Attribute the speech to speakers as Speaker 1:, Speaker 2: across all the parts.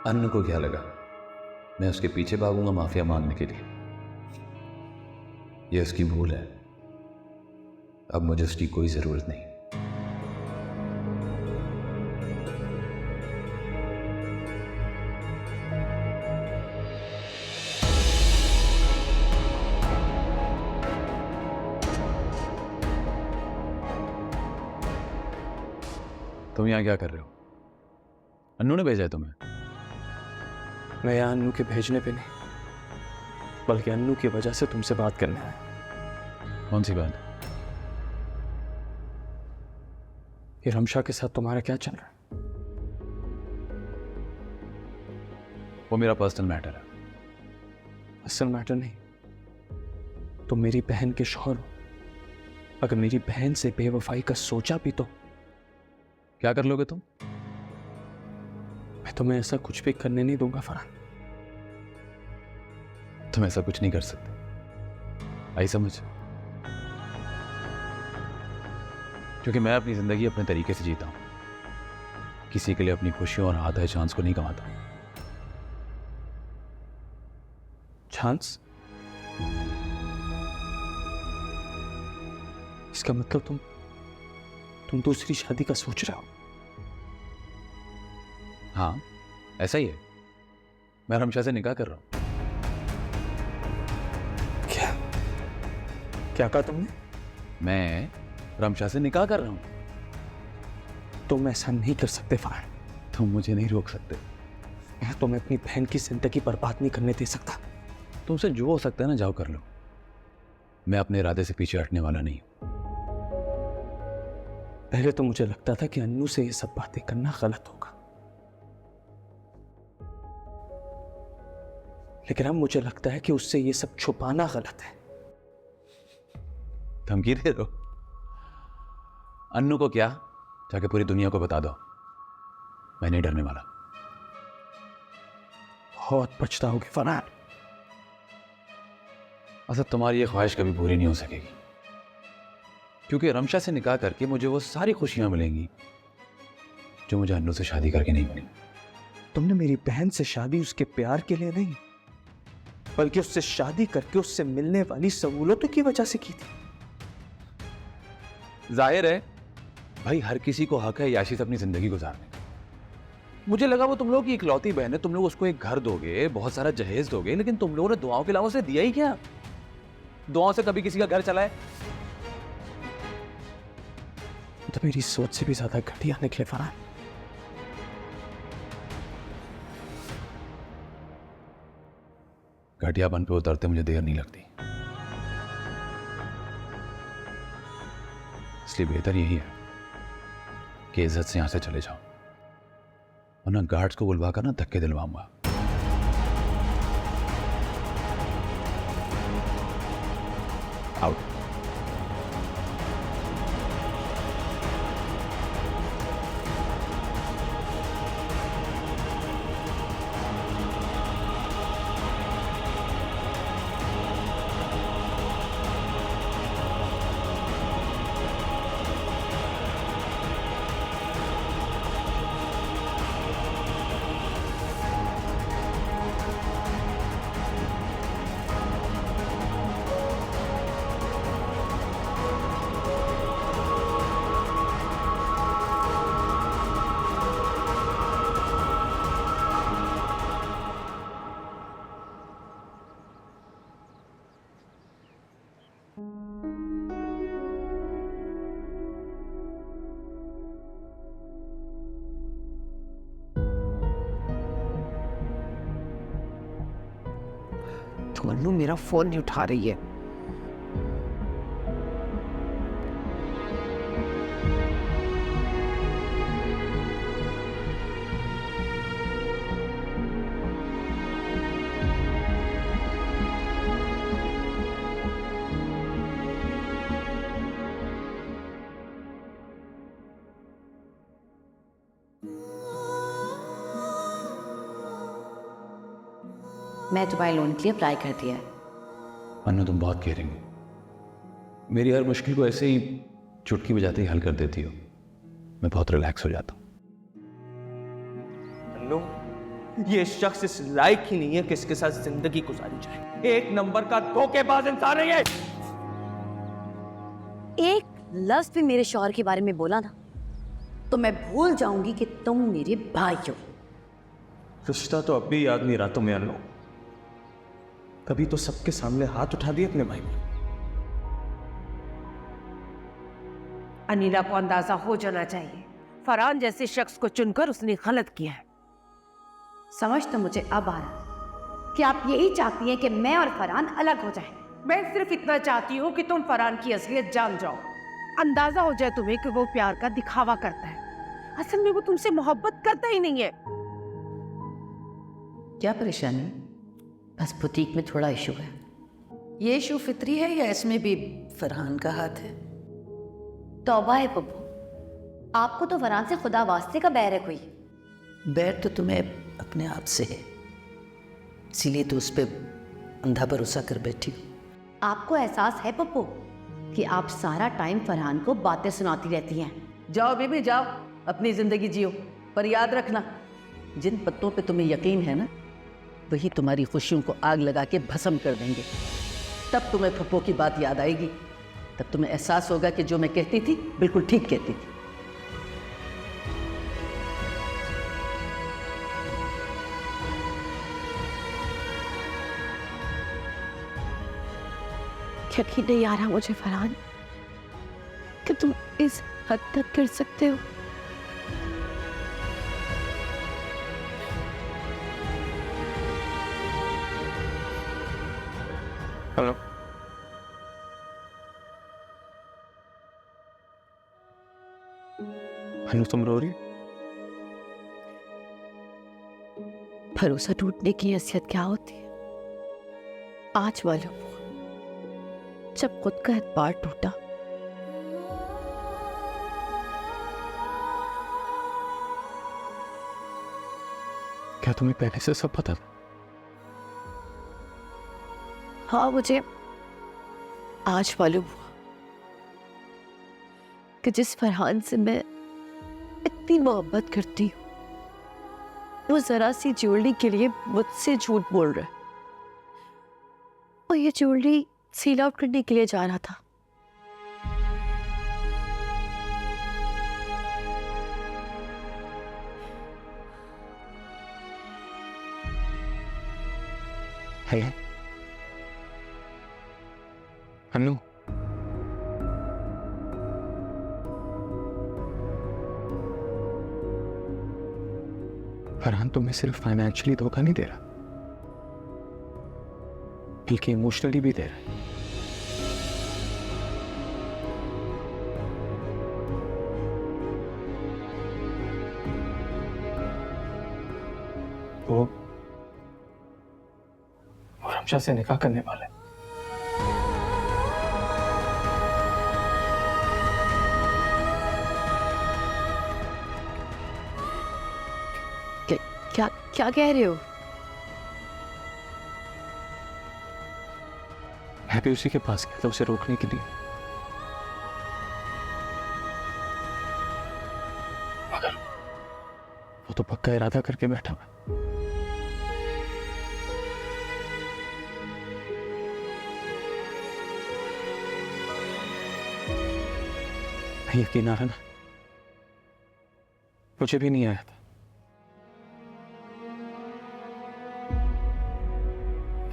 Speaker 1: अन्नू को क्या लगा मैं उसके पीछे भागूंगा माफिया मांगने के लिए? यह उसकी भूल है। अब मुझे उसकी कोई जरूरत नहीं। तुम यहां क्या कर रहे हो? अन्नू ने भेजा है तुम्हें?
Speaker 2: मैं यहाँ अन्नू के भेजने पे नहीं, बल्कि अन्नू की वजह से तुमसे बात करने आया।
Speaker 1: कौन सी बात?
Speaker 2: ये रमशा के साथ तुम्हारा क्या चल रहा है?
Speaker 1: वो मेरा पर्सनल मैटर है।
Speaker 2: असल मैटर नहीं, तुम मेरी बहन के शौहर हो। अगर मेरी बहन से बेवफाई का सोचा भी तो
Speaker 1: क्या कर लोगे तुम?
Speaker 2: मैं तुम्हें ऐसा कुछ भी करने नहीं दूंगा फरहान।
Speaker 1: तुम ऐसा कुछ नहीं कर सकते, आई समझ? क्योंकि मैं अपनी जिंदगी अपने तरीके से जीता हूं, किसी के लिए अपनी खुशियों और आधा चांस को नहीं कमाता।
Speaker 2: चांस? इसका मतलब तुम दूसरी शादी का सोच रहे हो?
Speaker 1: हाँ, ऐसा ही है। मैं रमशा से निकाह कर रहा हूं।
Speaker 2: क्या क्या कहा तुमने?
Speaker 1: मैं रमशा से निकाह कर रहा हूं।
Speaker 2: तुम ऐसा नहीं कर सकते फरहान।
Speaker 1: तुम मुझे नहीं रोक सकते।
Speaker 2: मैं तुम्हें अपनी बहन की जिंदगी बर्बाद नहीं करने दे सकता।
Speaker 1: तुमसे जो हो सकता है ना, जाओ कर लो। मैं अपने इरादे से पीछे हटने वाला नहीं हूं।
Speaker 2: पहले तो मुझे लगता था कि अन्नू से ये सब बातें करना गलत होगा, लेकिन अब मुझे लगता है कि उससे ये सब छुपाना गलत है।
Speaker 1: धमकी दे दो। अन्नू को क्या, जाके पूरी दुनिया को बता दो। मैं नहीं डरने वाला।
Speaker 2: बहुत पछताओगे फरहान।
Speaker 1: असद, तुम्हारी ये ख्वाहिश कभी पूरी नहीं हो सकेगी, क्योंकि रमशा से निकाह करके मुझे वो सारी खुशियां मिलेंगी जो मुझे अन्नू से शादी करके नहीं मिली।
Speaker 2: तुमने मेरी बहन से शादी उसके प्यार के लिए नहीं, बल्कि उससे शादी करके उससे मिलने वाली सहूलतों की वजह से की थी।
Speaker 1: जाहिर है भाई, हर किसी को हक है याशी से अपनी जिंदगी गुजारने का। मुझे लगा वो तुम लोगों की इकलौती बहन है, तुम लोग उसको एक घर दोगे, बहुत सारा जहेज दोगे, लेकिन तुम लोगों ने दुआओं के अलावा उसे दिया ही क्या? दुआओं से कभी किसी का घर चला है?
Speaker 2: तो मेरी सोच से भी ज्यादा घटिया निकले फरहान।
Speaker 1: घटियापन पे उतरते मुझे देर नहीं लगती, इसलिए बेहतर यही है कि इज्जत से यहां से चले जाओ, वरना गार्ड्स को बुलवा कर ना धक्के दिलवाऊंगा। आउट।
Speaker 3: तो अन्नू मेरा फोन नहीं उठा रही है।
Speaker 4: मैं तुम्हारे लोन के लिए अप्लाई कर दिया है।
Speaker 1: अन्नू, तुम बहुत केयरिंग हो। मेरी हर मुश्किल को ऐसे ही चुटकी बजाते ही हल कर देती हो। मैं बहुत रिलैक्स हो जाता हूँ।
Speaker 2: अन्नू, ये शख्स इस लायक ही नहीं है कि इसके साथ जिंदगी गुजारी जाए। एक नंबर का धोखेबाज इंसान है ये।
Speaker 4: एक लफ्ज भी मेरे शौहर के बारे में बोला ना तो मैं भूल जाऊंगी कि तुम मेरे भाई हो।
Speaker 2: रिश्ता तो अब भी याद नहीं रहा तुम्हें अनु। कभी तो सबके सामने हाथ उठा दिए अपने भाई पर।
Speaker 3: अनीला को अंदाजा हो जाना चाहिए, फरहान जैसे शख्स को चुनकर उसने गलत किया है।
Speaker 4: समझ तो मुझे अब आ रहा कि आप यही चाहती हैं कि मैं और फरहान अलग हो जाएं।
Speaker 3: मैं सिर्फ इतना चाहती हूँ कि तुम फरहान की असलियत जान जाओ, अंदाजा हो जाए तुम्हें कि वो प्यार का दिखावा करता है, असल में वो तुमसे मोहब्बत करता ही नहीं है।
Speaker 4: क्या परेशानी? बस बुटीक में थोड़ा इशू है।
Speaker 5: ये इशू फितरी है या इसमें भी फरहान का हाथ है?
Speaker 4: तौबा है पप्पू, आपको तो फरहान से खुदा वास्ते का बैर है कोई।
Speaker 5: बैर तो तुम्हें अपने आप से है, इसीलिए तो उस पर अंधा भरोसा कर बैठी हो।
Speaker 4: आपको एहसास है पप्पू कि आप सारा टाइम फरहान को बातें सुनाती रहती हैं।
Speaker 5: जाओ बेबी जाओ, अपनी जिंदगी जियो, पर याद रखना जिन पत्तों पे तुम्हें यकीन है ना, वही तुम्हारी खुशियों को आग लगा के भस्म कर देंगे। तब तुम्हें पप्पो की बात याद आएगी, तब तुम्हें एहसास होगा कि जो मैं कहती थी बिल्कुल ठीक कहती थी।
Speaker 3: यकीन नहीं आ रहा मुझे फरहान कि तुम इस हद तक कर सकते हो।
Speaker 2: हेलो, अनु तुम रो रही?
Speaker 3: भरोसा टूटने की हैसियत क्या होती है आज मालूम हुआ, जब खुद का एतबार टूटा।
Speaker 2: क्या तुम्हें पहले से सब पता था?
Speaker 3: हाँ, मुझे आज मालूम हुआ कि जिस फरहान से मैं इतनी मोहब्बत करती हूँ, वो जरा सी ज्वेलरी के लिए मुझसे झूठ बोल रहा है, और ये ज्वेलरी सील आउट करने के लिए जा रहा था।
Speaker 2: है अनु, फरहान तुम्हें सिर्फ फाइनेंशियली धोखा नहीं दे रहा, बल्कि इमोशनली भी दे रहा है। वो रमशा से निकाह करने वाला है।
Speaker 3: क्या क्या कह रहे हो?
Speaker 2: मैं भी उसी के पास गया था उसे रोकने के लिए, मगर वो तो पक्का इरादा करके बैठा हुआ। यकीन आ रहा ना, मुझे भी नहीं आया था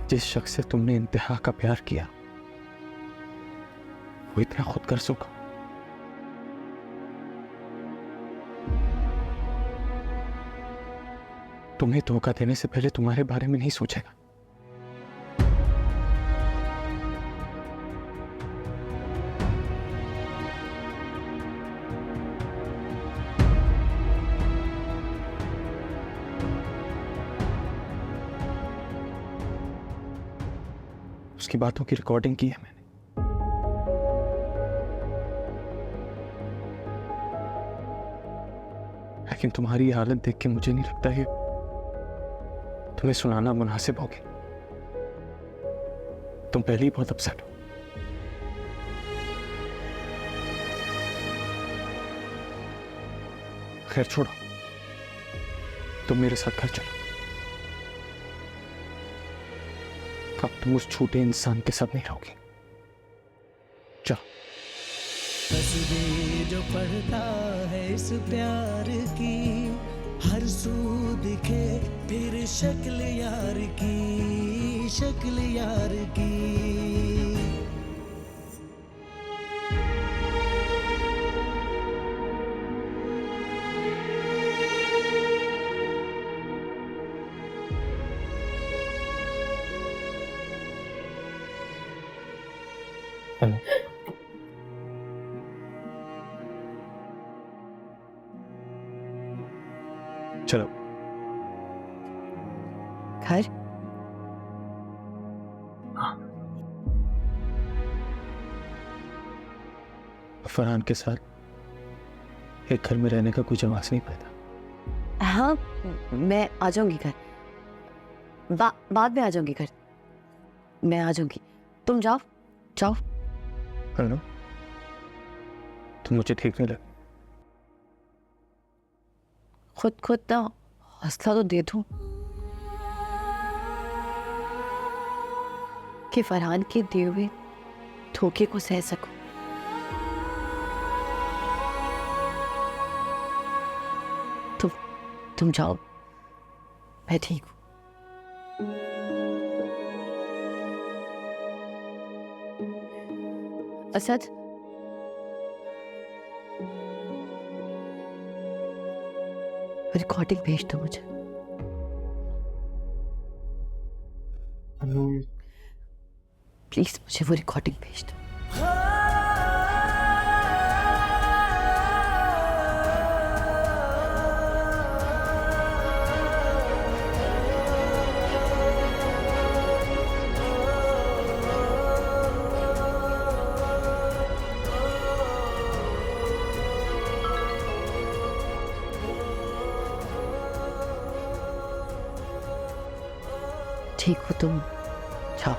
Speaker 2: जिस शख्स से तुमने इंतहा का प्यार किया वो इतना खुद कर सका। तुम्हें धोखा देने से पहले तुम्हारे बारे में नहीं सोचेगा। उसकी बातों की रिकॉर्डिंग की है मैंने। लेकिन तुम्हारी हालत देख के मुझे नहीं लगता कि तुम्हें सुनाना मुनासिब होगी। तुम पहले ही बहुत अपसेट हो। खैर छोड़ो, तुम मेरे साथ घर चलो। अब तुम उस झूठे इंसान के साथ नहीं रहोगी। जा।
Speaker 6: तस्वीर जो पढ़ता है इस प्यार की, हर सू दिखे फिर शक्ल यार की, शक्ल यार की।
Speaker 2: हेलो। चलो।
Speaker 4: घर?
Speaker 2: फरहान के साथ एक घर में रहने का कोई जवाब नहीं पाता।
Speaker 4: हाँ, मैं आ जाऊंगी घर। बाद में आ जाऊंगी घर। मैं आ जाऊंगी, तुम जाओ जाओ।
Speaker 2: हेलो, तुम मुझे ठीक नहीं लगे।
Speaker 4: खुद ना हौसला तो दे दूं कि फरहान के दिए हुए धोखे को सह सकूं। तुम जाओ, मैं ठीक हूं। असद, रिकॉर्डिंग भेज दो मुझे। प्लीज मुझे वो रिकॉर्डिंग भेज दो। ठीक हो तुम, जाओ।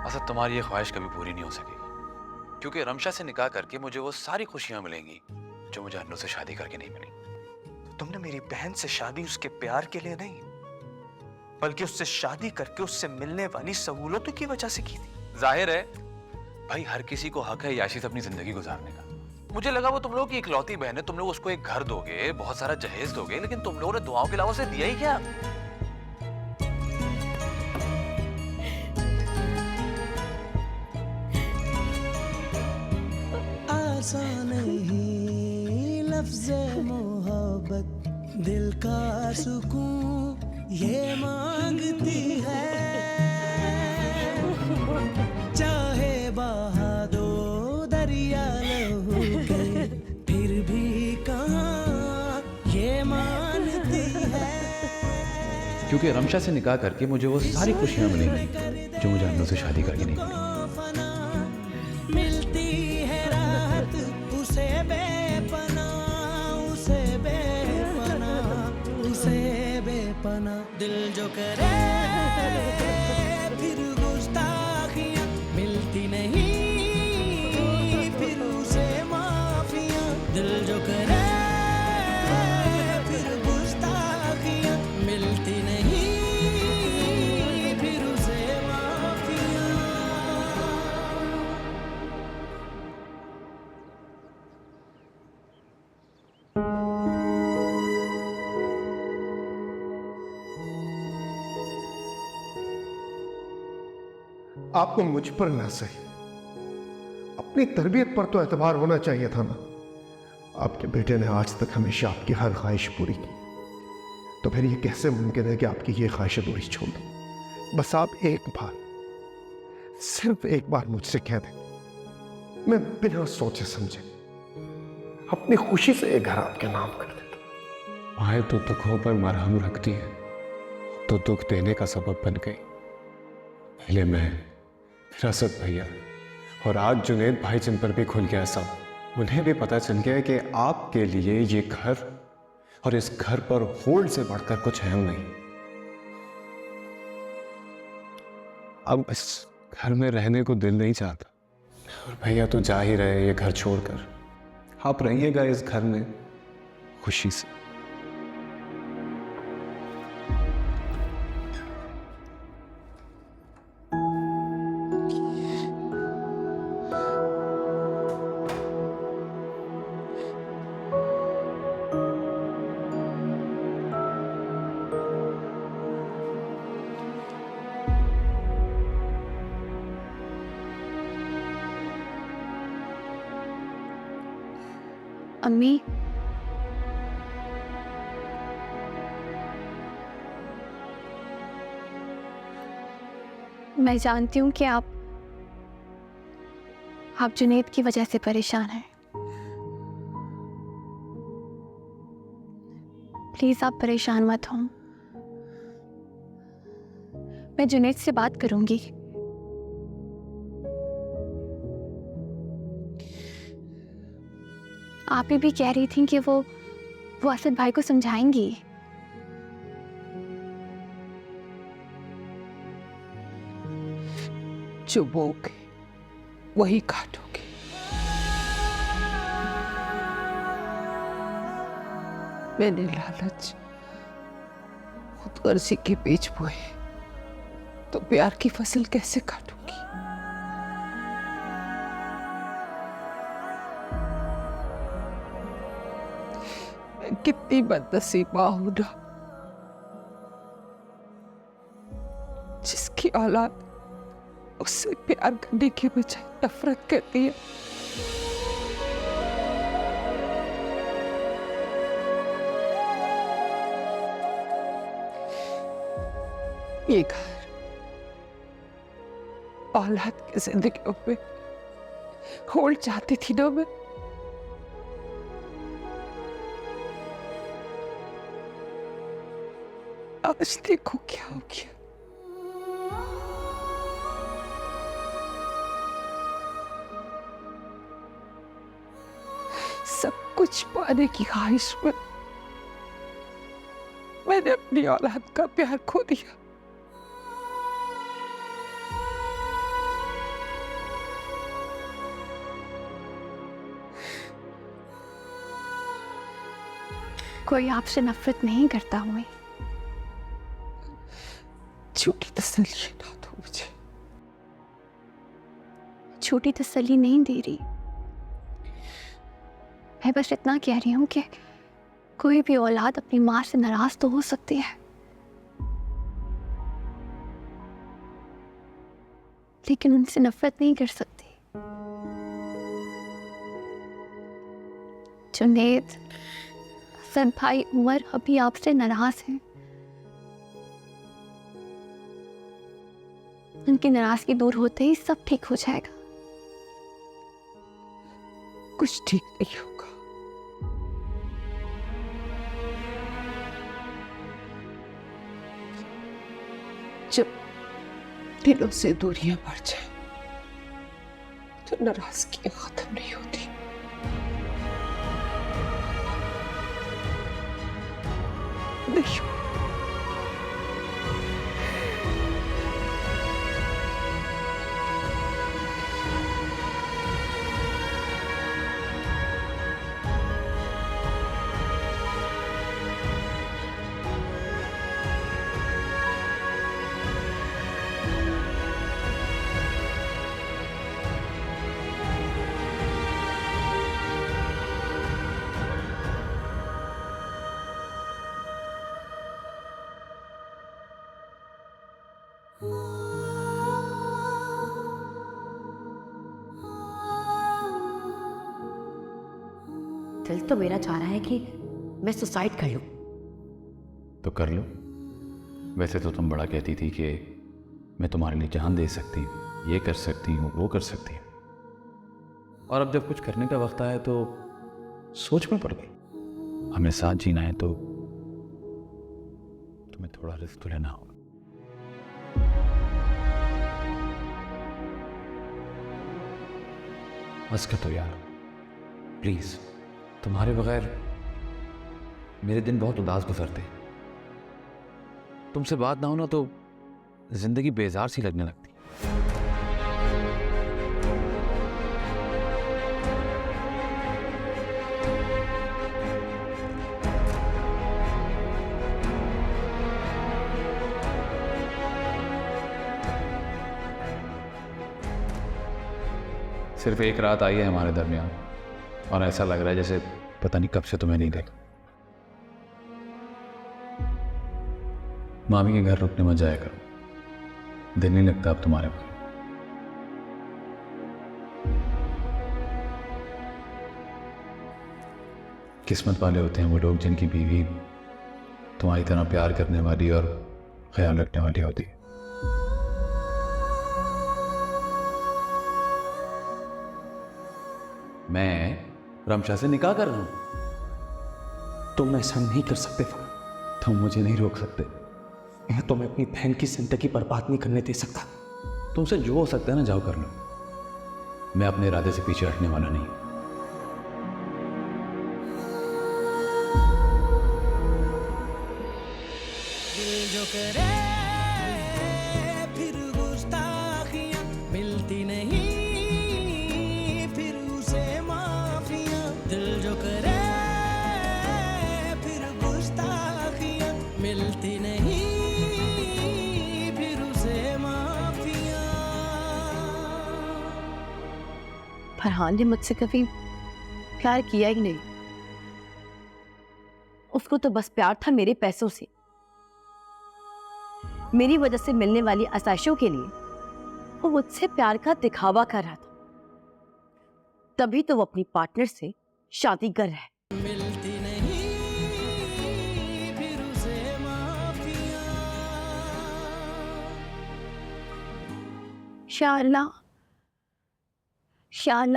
Speaker 1: असद, तुम्हारी ये ख्वाहिश कभी पूरी नहीं हो सकेगी, क्योंकि रमशा से निकाह करके मुझे वो सारी खुशियां मिलेंगी जो मुझे अन्नू से शादी करके नहीं मिली।
Speaker 7: तुमने मेरी बहन से शादी उसके प्यार के लिए नहीं, बल्कि उससे शादी करके उससे मिलने वाली सहूलतों की वजह से की थी।
Speaker 1: जाहिर है भाई, हर किसी को हक है याशी से अपनी जिंदगी गुजारने का। मुझे लगा वो तुम लोगों की इकलौती बहन है, तुम लोग उसको एक घर दोगे, बहुत सारा जहेज दोगे, लेकिन तुम लोगों ने दुआओं के अलावा उसे दिया ही क्या?
Speaker 6: आसान नहीं लफ्ज़े मोहब्बत, दिल का सुकून ये मांगती है। चाहे बहा दो दरिया लहू के, फिर भी कहाँ ये मानती है।
Speaker 1: क्योंकि रमशा से निकाह करके मुझे वो सारी खुशियां मिलेंगी जो मुझे अन्नू से शादी करके नहीं मिली।
Speaker 6: मिलती है रात उसे बेपना, उसे बेपना, उसे बेपना। दिल जो करे फिर गुस्ताखियां, मिलती नहीं फिर उसे माफियां। दिल जो करे फिर गुस्ताखियां, मिलती नहीं फिर उसे माफियां।
Speaker 8: आपको मुझ पर ना सही, अपनी तरबियत पर तो एतबार होना चाहिए था ना। आपके बेटे ने आज तक हमेशा आपकी हर ख्वाहिश पूरी की, तो फिर ये कैसे मुमकिन है कि आपकी ये ख्वाहिश अधूरी छोड़ दें? बस आप एक बार, सिर्फ एक बार मुझसे कह दें, मैं बिना सोचे समझे अपनी खुशी से एक घर आपके नाम कर देता।
Speaker 2: आए तो दुखों पर मरहम रखती है, तो दुख देने का सबब बन गई। पहले मैं,
Speaker 9: फिरासत भैया और आज जुनेद भाई जिन पर भी खुल गया सब, उन्हें भी पता चल गया कि आपके लिए ये घर और इस घर पर होल्ड से बढ़कर कुछ है नहीं। अब इस घर में रहने को दिल नहीं चाहता और भैया तो जा ही रहे ये घर छोड़कर। आप रहिएगा इस घर में खुशी से।
Speaker 10: अम्मी, मैं जानती हूँ कि आप जुनैद की वजह से परेशान हैं। प्लीज आप परेशान मत हो, मैं जुनैद से बात करूंगी। आप भी कह रही थी कि वो असद भाई को समझाएंगी।
Speaker 3: जो बोगे वही काटोगे। मैंने लालच खुदगर्जी के बीज बोए तो प्यार की फसल कैसे काटूंगी? मैं कितनी बदनसीबा हूं ना, जिसकी औलाद उससे प्यार करने के बजाय नफरत करती है। ये घर औलाद की जिंदगियों पे होल्ड चाहती थी ना मैं। आज देखो क्या हो गया। सब कुछ पाने की ख्वाहिश में मैंने अपनी औलाद का प्यार खो दिया।
Speaker 10: कोई आपसे नफरत नहीं करता हुए।
Speaker 3: झूठी तसल्ली ना दो मुझे।
Speaker 10: झूठी तसल्ली नहीं दे रही, मैं बस इतना कह रही हूं कि कोई भी औलाद अपनी माँ से नाराज तो हो सकती है, लेकिन उनसे नफरत नहीं कर सकती। जुनैद, असद भाई, उमर अभी आपसे नाराज हैं। उनकी नाराजगी दूर होते ही सब ठीक हो जाएगा।
Speaker 3: कुछ ठीक नहीं होगा। जब दिलों से दूरियां बढ़ जाए तो नाराजगी खत्म नहीं होती। नहीं
Speaker 4: दिल तो मेरा चाह रहा है कि मैं सुसाइड कर लूं।
Speaker 1: तो कर लो। वैसे तो तुम बड़ा कहती थी कि मैं तुम्हारे लिए जान दे सकती हूँ, ये कर सकती हूँ, वो कर सकती हूँ, और अब जब कुछ करने का वक्त आया तो सोच में पड़ गई। हमें साथ जीना है तो तुम्हें थोड़ा रिस्क तो लेना होगा। बस कर दो यार, प्लीज। तुम्हारे बगैर मेरे दिन बहुत उदास गुजरते। तुमसे बात ना हो ना तो जिंदगी बेजार सी लगने लगती। सिर्फ एक रात आई है हमारे दरमियान और ऐसा लग रहा है जैसे पता नहीं कब से तुम्हें नहीं देखा। मामी के घर रुकने मत जाया करो, दिल नहीं लगता अब तुम्हारे बगैर। किस्मत वाले होते हैं वो लोग जिनकी बीवी तुम्हारी तरह प्यार करने वाली और ख्याल रखने वाली होती है। मैं रमशा से निकाह कर रहा हूं।
Speaker 2: तुम ऐसा नहीं कर सकते फहद।
Speaker 1: तुम मुझे नहीं रोक सकते।
Speaker 2: मैं तुम्हें अपनी बहन की जिंदगी बर्बाद नहीं करने दे सकता।
Speaker 1: तुमसे जो हो सकता है ना जाओ कर लो, मैं अपने इरादे से पीछे हटने वाला नहीं।
Speaker 6: दिल जो करे फिर गुस्ताखियां मिलती नहीं फिर उसे माफियां। दिल जो करे फिर गुस्ताखियां मिलती नहीं फिर उसे माफियां।
Speaker 4: फरहान ने मुझसे कभी प्यार किया ही नहीं। उसको तो बस प्यार था मेरे पैसों से, मेरी वजह से मिलने वाली आसाइशों के लिए। वो मुझसे प्यार का दिखावा कर रहा था, तभी तो वो अपनी पार्टनर से शादी कर रहा है।
Speaker 6: मिलती नहीं फिर उसे माफियां।
Speaker 10: या अल्लाह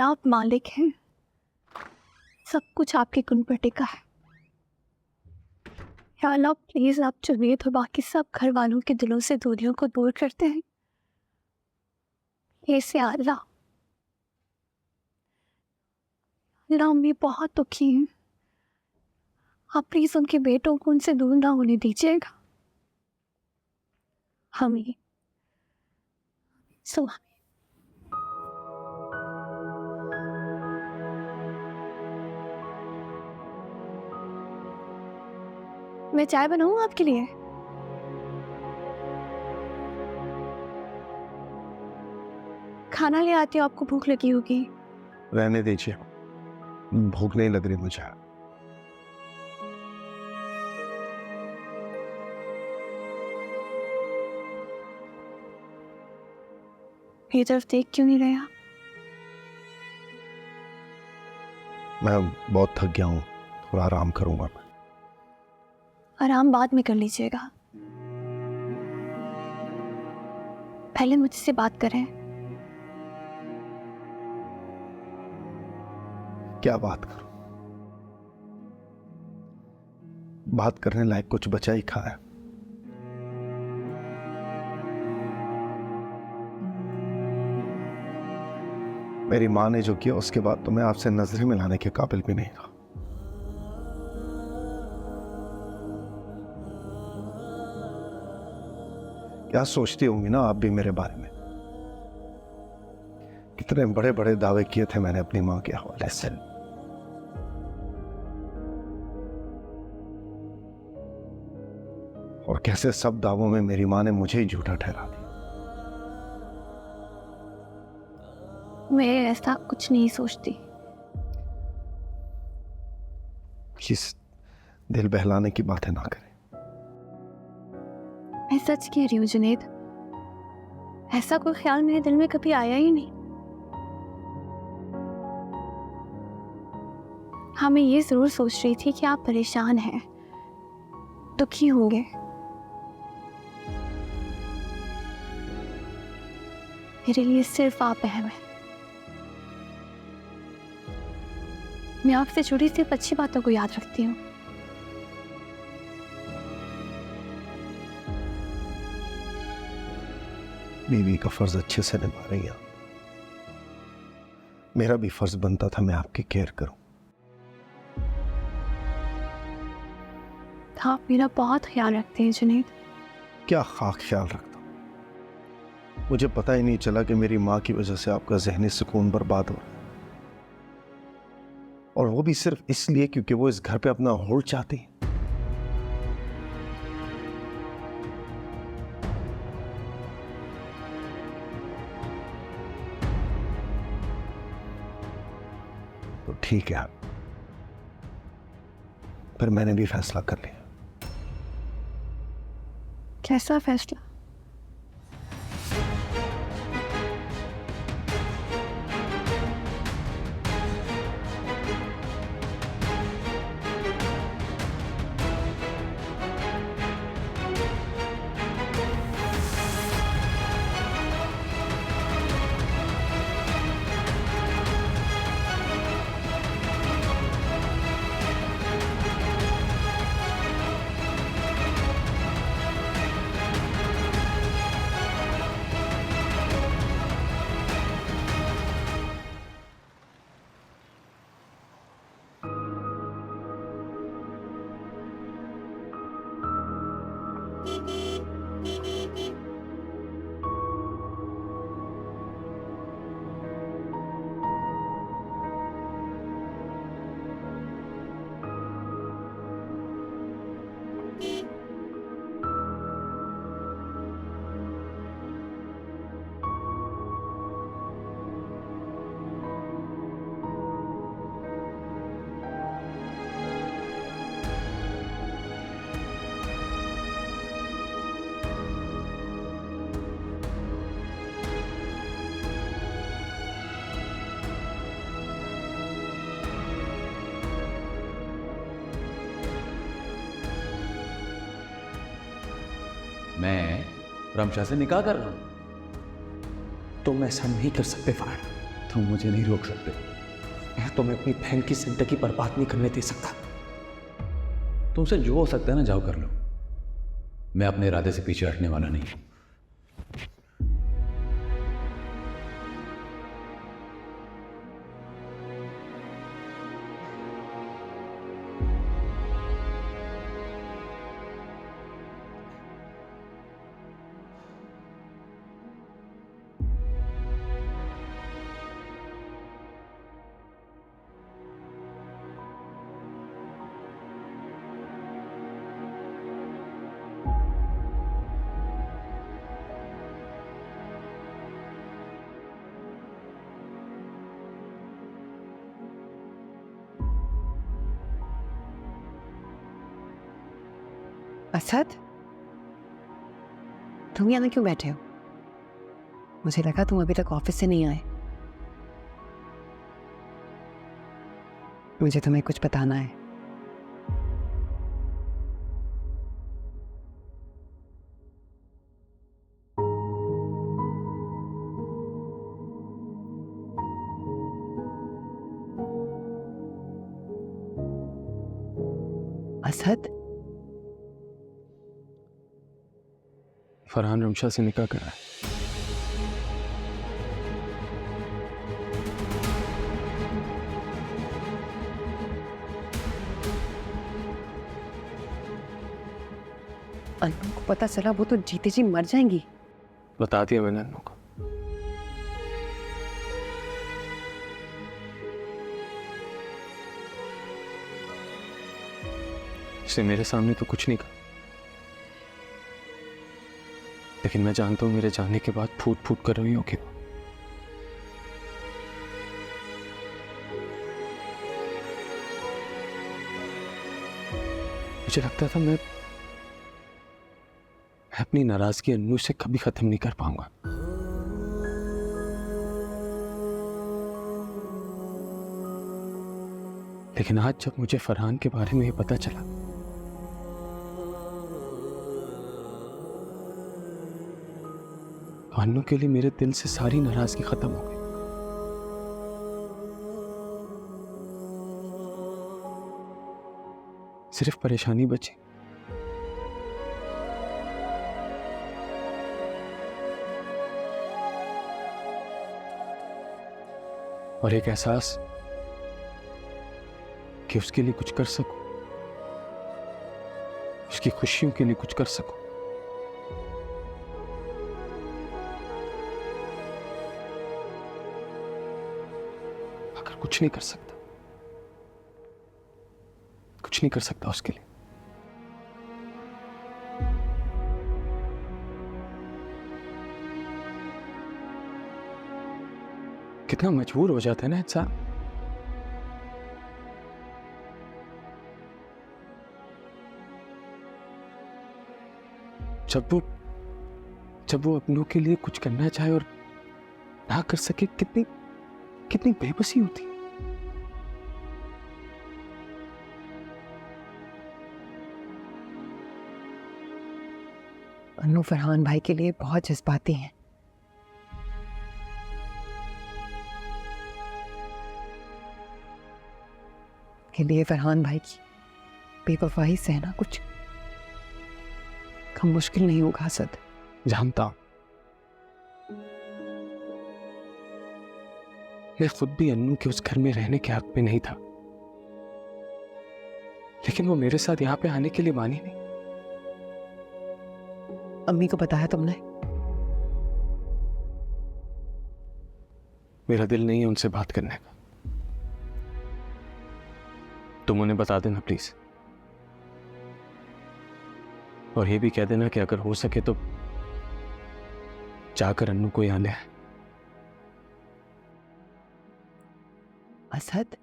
Speaker 10: आप मालिक हैं, सब कुछ आपके कुन पर टिका है। या अल्लाह प्लीज आप चुनिए तो बाकी सब घर वालों के दिलों से दूरियों को दूर करते हैं। प्लीज या अल्लाह। अल्लाह अम्मी बहुत दुखी हैं, आप प्लीज उनके बेटों को उनसे दूर ना होने दीजिएगा। हमें सुबह मैं चाय बनाऊं आपके लिए? खाना ले आती हूँ, आपको भूख लगी होगी।
Speaker 8: रहने दीजिए, भूख नहीं लग रही मुझे।
Speaker 10: मेरी तरफ देख क्यों नहीं रहे आप?
Speaker 8: मैं बहुत थक गया हूँ, थोड़ा आराम करूंगा मैं।
Speaker 10: आराम बाद में कर लीजिएगा, पहले मुझसे बात करें।
Speaker 8: क्या बात करूं? बात करने लायक कुछ बचा ही कहाँ है? मेरी माँ ने जो किया उसके बाद तो मैं आपसे नजरें मिलाने के काबिल भी नहीं रहा। क्या सोचती होंगी ना आप भी मेरे बारे में? कितने बड़े बड़े दावे किए थे मैंने अपनी माँ के हवाले से। और कैसे सब दावों में मेरी माँ ने मुझे ही झूठा ठहरा दिया।
Speaker 10: मैं ऐसा कुछ नहीं सोचती।
Speaker 8: प्लीज दिल बहलाने की बातें ना करें।
Speaker 10: मैं सच कह रही हूँ जुनैद, ऐसा कोई ख्याल मेरे दिल में कभी आया ही नहीं। हाँ, मैं ये जरूर सोच रही थी कि आप परेशान हैं, दुखी होंगे। मेरे लिए सिर्फ आप अहम हैं। मैं आपसे जुड़ी सिर्फ अच्छी बातों को याद रखती हूँ।
Speaker 8: बीवी का फर्ज अच्छे से निभा रही हैं। मेरा भी फर्ज बनता था मैं आपकी केयर करूं।
Speaker 10: आप मेरा बहुत ख्याल रखते हैं जुनैद।
Speaker 8: क्या खाक ख्याल रखता हूं, मुझे पता ही नहीं चला कि मेरी माँ की वजह से आपका जहनी सुकून बर्बाद हो रहा है, और वो भी सिर्फ इसलिए क्योंकि वो इस घर पे अपना होड़ चाहती है। तो ठीक है, पर मैंने भी फैसला कर लिया।
Speaker 10: कैसा फैसला?
Speaker 1: मैं रमशा से निकाह कर रहा हूं।
Speaker 2: तुम ऐसा नहीं कर सकते फरहान।
Speaker 1: तुम मुझे नहीं रोक सकते।
Speaker 2: मैं तुम्हें अपनी बहन की जिंदगी बर्बाद नहीं करने दे सकता।
Speaker 1: तुमसे जो हो सकता है ना, जाओ कर लो। मैं अपने इरादे से पीछे हटने वाला नहीं हूं।
Speaker 3: असद, तुम यहाँ क्यों बैठे हो? मुझे लगा तुम अभी तक ऑफिस से नहीं आए। मुझे तुम्हें कुछ बताना है। असद,
Speaker 2: फरहान रमशा से निकाह कर रहा है।
Speaker 3: अन्नू को पता चला वो तो जीते जी मर जाएंगी।
Speaker 2: बता दिया मैंने अन्नू को। इसने मेरे सामने तो कुछ नहीं कहा, लेकिन मैं जानता हूं मेरे जाने के बाद फूट फूट कर रही होगी। मुझे लगता था मैं अपनी नाराजगी अन्नू से कभी खत्म नहीं कर पाऊंगा। लेकिन आज जब मुझे फरहान के बारे में ये पता चला, अन्नू के लिए मेरे दिल से सारी नाराजगी खत्म हो गई। सिर्फ परेशानी बची। और एक एहसास कि उसके लिए कुछ कर सकूं, उसकी खुशियों के लिए कुछ कर सकूं। अगर कुछ नहीं कर सकता, कुछ नहीं कर सकता उसके लिए, कितना मजबूर हो जाता है ना इंसान। जब वो अपनों के लिए कुछ करना चाहे और ना कर सके, कितनी कितनी बेबसी होती है।
Speaker 11: अन्नू फरहान भाई के लिए बहुत जज्बाती हैं। के लिए फरहान भाई की बेवफाई सहना कुछ कम मुश्किल नहीं होगा असद।
Speaker 2: जानता हूं, मैं खुद भी अन्नू के उस घर में रहने के हक में नहीं था, लेकिन वो मेरे साथ यहां पे आने के लिए मानी नहीं।
Speaker 11: अम्मी को बताया तुमने?
Speaker 2: मेरा दिल नहीं है उनसे बात करने का, तुम उन्हें बता देना प्लीज, और ये भी कह देना कि अगर हो सके तो जाकर अन्नू को यहां ले आए।
Speaker 11: असद,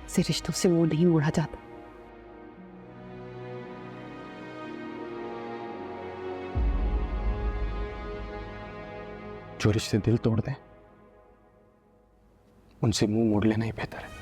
Speaker 11: से रिश्तों से वो नहीं मोड़ा जाता।
Speaker 2: जो रिश्ते दिल तोड़ दें उनसे मुंह मोड़ लेना ही बेहतर है।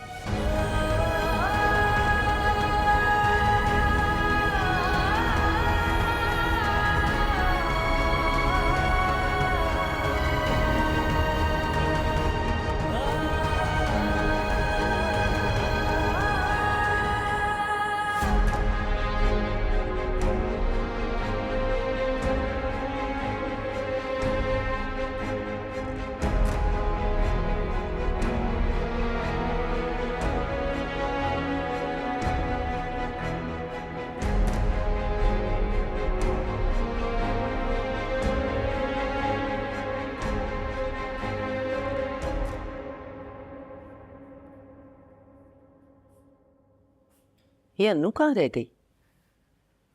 Speaker 5: ये अन्नू कहाँ रह गई?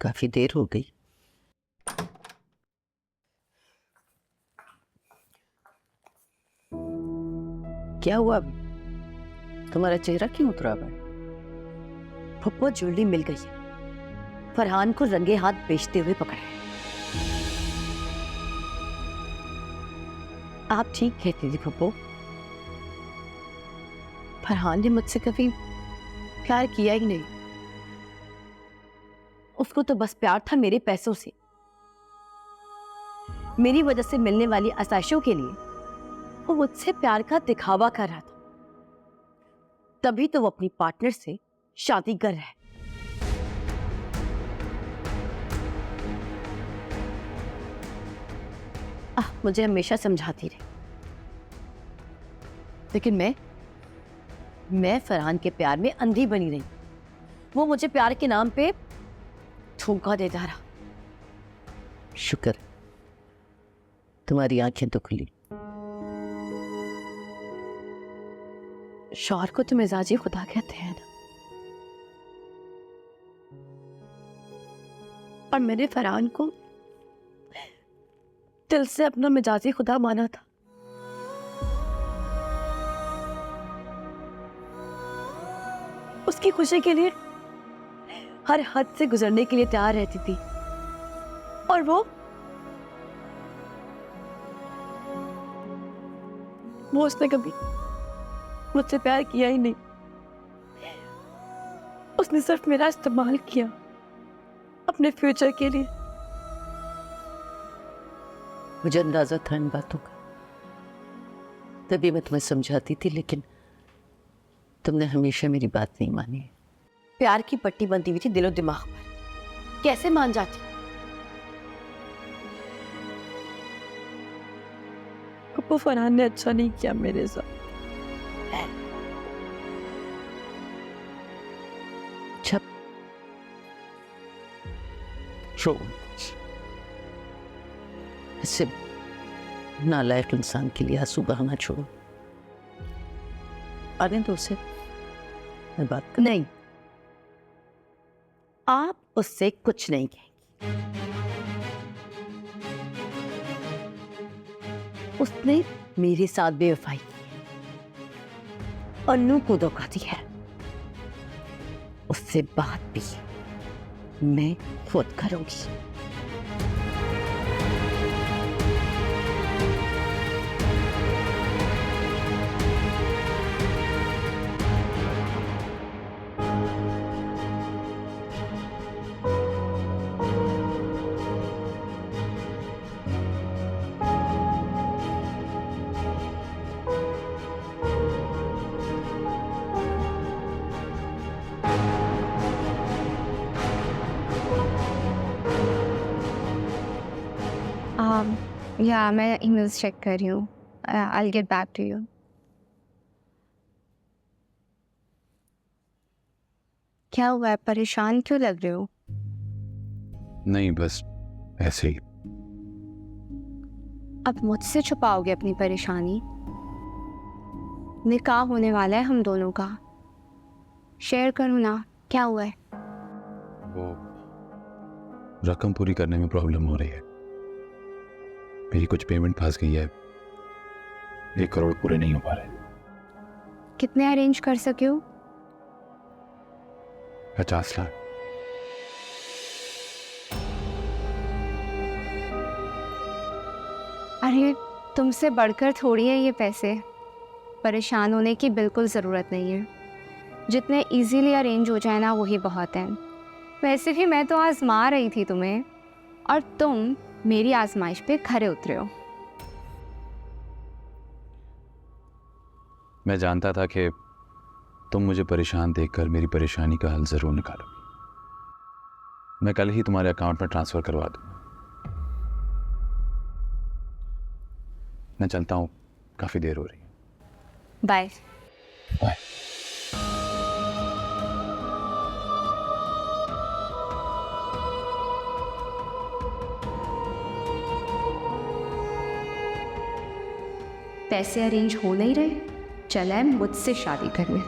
Speaker 5: काफी देर हो गई। क्या हुआ? तुम्हारा चेहरा क्यों उतरा हुआ है?
Speaker 4: पप्पो ज्वेलरी मिल गई है, फरहान को रंगे हाथ बेचते हुए पकड़ा है। आप ठीक कहती थी पप्पो, फरहान ने मुझसे कभी प्यार किया ही नहीं। उसको तो बस प्यार था मेरे पैसों से, मेरी वजह से मिलने वाली आसाइशों के लिए वो मुझसे प्यार का दिखावा कर रहा था, तभी तो वो अपनी पार्टनर से शादी कर रहा है। मुझे हमेशा समझाती रही, लेकिन मैं फरहान के प्यार में अंधी बनी रही। वो मुझे प्यार के नाम पे धोखा देता रहा।
Speaker 5: शुक्र तुम्हारी आंखें तो खुली।
Speaker 4: शौहर को तो मिजाजी खुदा कहते हैं ना, और मैंने फरहान को दिल से अपना मिजाजी खुदा माना था। उसकी खुशी के लिए हर हद से गुजरने के लिए तैयार रहती थी, और वो उसने कभी मुझसे प्यार किया ही नहीं। उसने सिर्फ मेरा इस्तेमाल किया अपने फ्यूचर के लिए।
Speaker 5: मुझे अंदाजा था इन बातों का, तभी मैं तुम्हें समझाती थी, लेकिन तुमने हमेशा मेरी बात नहीं मानी।
Speaker 4: प्यार की पट्टी बंधी हुई थी दिलो दिमाग पर, कैसे मान जाती? पप्पू फरहान ने अच्छा नहीं किया मेरे साथ। बहन। छप
Speaker 5: ऐसे नालायक इंसान के लिए आंसू बहाना छोड़ो। आने दो उसे, मैं बात कर।
Speaker 4: नहीं, आप उससे कुछ नहीं कहेंगी। उसने मेरे साथ बेवफाई की है, अन्नू को धोखा दिया है। उससे बात भी मैं खुद करूंगी।
Speaker 10: या मैं ईमेल्स चेक कर रही हूँ। I'll get back to you. क्या हुआ है, परेशान क्यों लग रहे हो?
Speaker 1: नहीं, बस ऐसे ही।
Speaker 10: अब मुझसे छुपाओगे अपनी परेशानी? निकाह होने वाला है हम दोनों का, शेयर करूँ ना, क्या हुआ है?
Speaker 1: वो रकम पूरी करने में प्रॉब्लम हो रही है। मेरी कुछ पेमेंट फंस गई है, 1 करोड़ पूरे नहीं हो पा रहे।
Speaker 10: कितने अरेंज कर सके हो?
Speaker 1: 50 लाख।
Speaker 10: अरे तुमसे बढ़कर थोड़ी है ये पैसे, परेशान होने की बिल्कुल ज़रूरत नहीं है। जितने इजीली अरेंज हो जाए ना वही बहुत है। वैसे भी मैं तो आजमा रही थी तुम्हें, और तुम मेरी आजमाइश पे खरे उतरे हो।
Speaker 1: मैं जानता था कि तुम मुझे परेशान देखकर मेरी परेशानी का हल जरूर निकालोगी। मैं कल ही तुम्हारे अकाउंट में ट्रांसफर करवा दूंगा। मैं चलता हूँ, काफी देर हो रही है।
Speaker 10: बाय।
Speaker 1: बाय।
Speaker 10: पैसे अरेंज हो नहीं रहे, चला है मुझसे शादी करने।